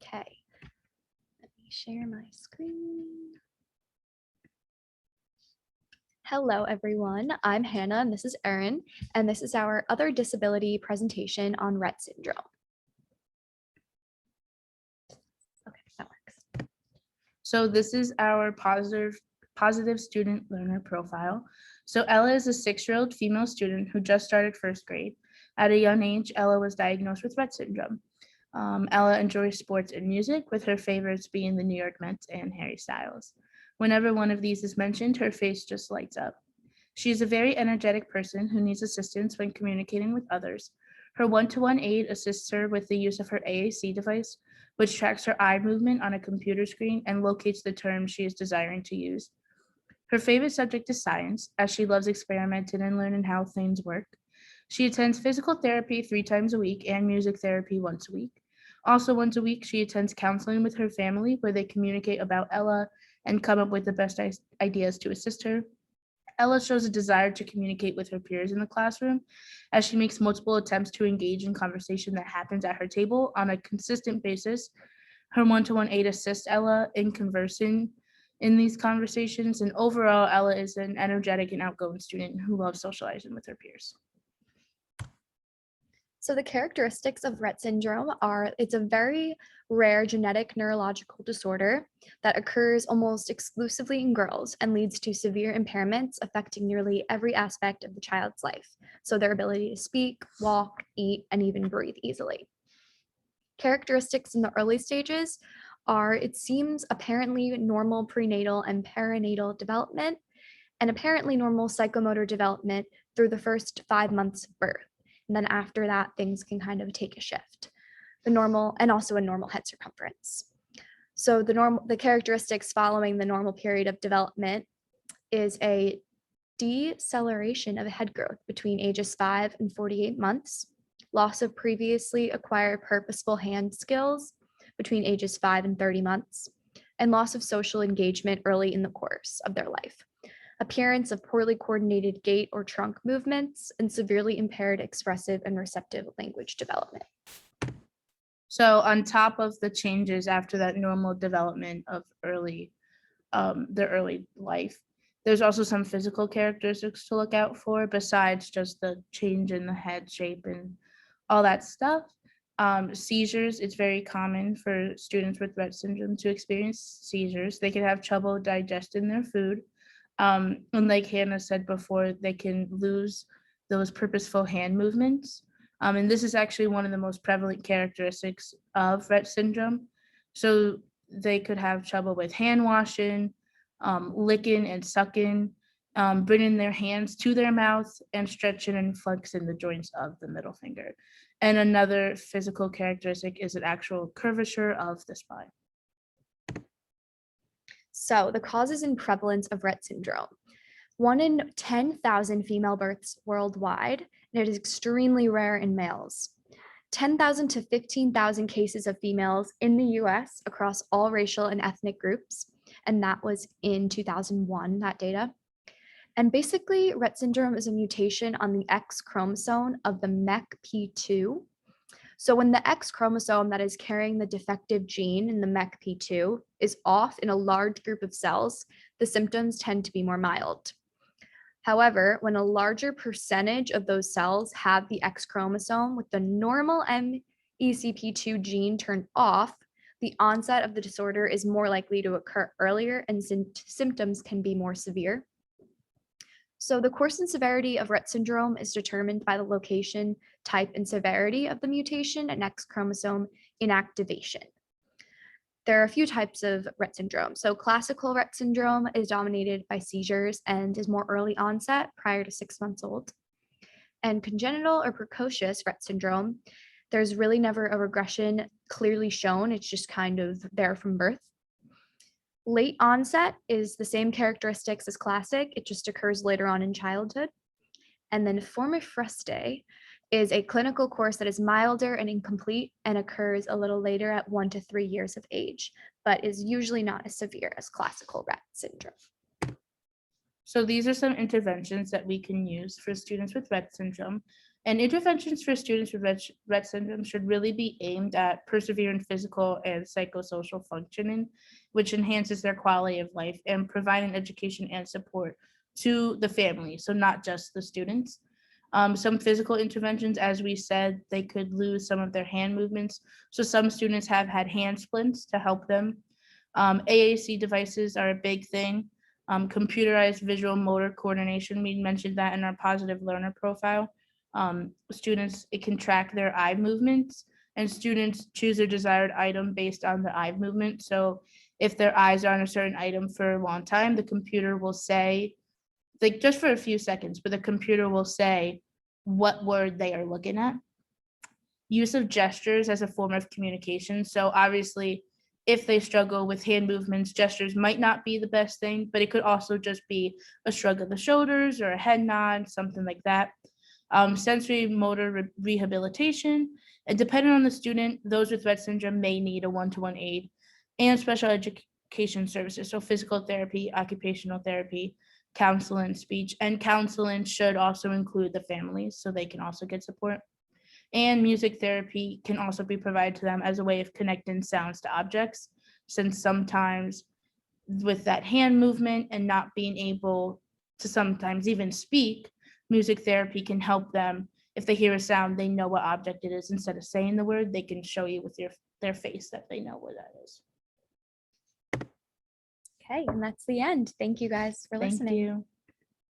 Okay, let me share my screen. Hello, everyone. I'm Hannah, and this is Erin, and this is our other disability presentation on Rett syndrome. Okay, that works. So this is our positive student learner profile. So Ella is a 6-year-old female student who just started first grade. At a young age, Ella was diagnosed with Rett syndrome. Ella enjoys sports and music, with her favorites being the New York Mets and Harry Styles. Whenever one of these is mentioned, her face just lights up. She is a very energetic person who needs assistance when communicating with others. Her one-to-one aide assists her with the use of her AAC device, which tracks her eye movement on a computer screen and locates the terms she is desiring to use. Her favorite subject is science, as she loves experimenting and learning how things work. She attends physical therapy 3 times a week and music therapy once a week. Also, once a week, she attends counseling with her family, where they communicate about Ella and come up with the best ideas to assist her. Ella shows a desire to communicate with her peers in the classroom, as she makes multiple attempts to engage in conversation that happens at her table on a consistent basis. Her one-to-one aide assists Ella in conversing in these conversations, and overall, Ella is an energetic and outgoing student who loves socializing with her peers. So the characteristics of Rett syndrome are, it's a very rare genetic neurological disorder that occurs almost exclusively in girls and leads to severe impairments affecting nearly every aspect of the child's life. So their ability to speak, walk, eat, and even breathe easily. Characteristics in the early stages are, it seems, apparently normal prenatal and perinatal development, and apparently normal psychomotor development through the first 5 months of birth. And then after that, things can kind of take a shift. The normal, and also a normal head circumference. So the characteristics following the normal period of development is a deceleration of head growth between ages 5 and 48 months, loss of previously acquired purposeful hand skills between ages 5 and 30 months, and loss of social engagement early in the course of their life. Appearance of poorly coordinated gait or trunk movements, and severely impaired expressive and receptive language development. So on top of the changes after that normal development of their early life, there's also some physical characteristics to look out for besides just the change in the head shape and all that stuff. Seizures, it's very common for students with Rett syndrome to experience seizures. They can have trouble digesting their food. And like Hannah said before, they can lose those purposeful hand movements. And this is actually one of the most prevalent characteristics of Rett syndrome. So they could have trouble with hand washing, licking and sucking, bringing their hands to their mouth, and stretching and flexing the joints of the middle finger. And another physical characteristic is an actual curvature of the spine. So the causes and prevalence of Rett syndrome. 1 in 10,000 female births worldwide, and it is extremely rare in males. 10,000 to 15,000 cases of females in the US across all racial and ethnic groups, and that was in 2001, that data. And basically, Rett syndrome is a mutation on the X chromosome of the MECP2. So when the X chromosome that is carrying the defective gene in the MECP2 is off in a large group of cells, the symptoms tend to be more mild. However, when a larger percentage of those cells have the X chromosome with the normal MECP2 gene turned off, the onset of the disorder is more likely to occur earlier and symptoms can be more severe. So the course and severity of Rett syndrome is determined by the location, type, and severity of the mutation and X chromosome inactivation. There are a few types of Rett syndrome. So classical Rett syndrome is dominated by seizures and is more early onset prior to 6 months old. And congenital or precocious Rett syndrome, there's really never a regression clearly shown. It's just kind of there from birth. Late onset is the same characteristics as classic, it just occurs later on in childhood. And then formifruste is a clinical course that is milder and incomplete and occurs a little later at 1 to 3 years of age, but is usually not as severe as classical Rett syndrome. So these are some interventions that we can use for students with Rett syndrome. And interventions for students with Rett syndrome should really be aimed at persevering physical and psychosocial functioning, which enhances their quality of life, and providing education and support to the family, so not just the students. Some physical interventions, as we said, they could lose some of their hand movements. So some students have had hand splints to help them. AAC devices are a big thing. Computerized visual motor coordination, we mentioned that in our positive learner profile. Students, it can track their eye movements, and students choose their desired item based on the eye movement. So if their eyes are on a certain item for a long time, the computer will say, like just for a few seconds, but the computer will say what word they are looking at. Use of gestures as a form of communication. So obviously, if they struggle with hand movements, gestures might not be the best thing, but it could also just be a shrug of the shoulders or a head nod, something like that. Sensory motor rehabilitation, and depending on the student, those with Rett syndrome may need a one-to-one aid, and special education services, so physical therapy, occupational therapy, counseling, speech, and counseling should also include the families so they can also get support. And music therapy can also be provided to them as a way of connecting sounds to objects, since sometimes with that hand movement and not being able to sometimes even speak, music therapy can help them. If they hear a sound, they know what object it is. Instead of saying the word, they can show you with their face that they know where that is. Okay, and that's the end. Thank you guys for Thank listening. you.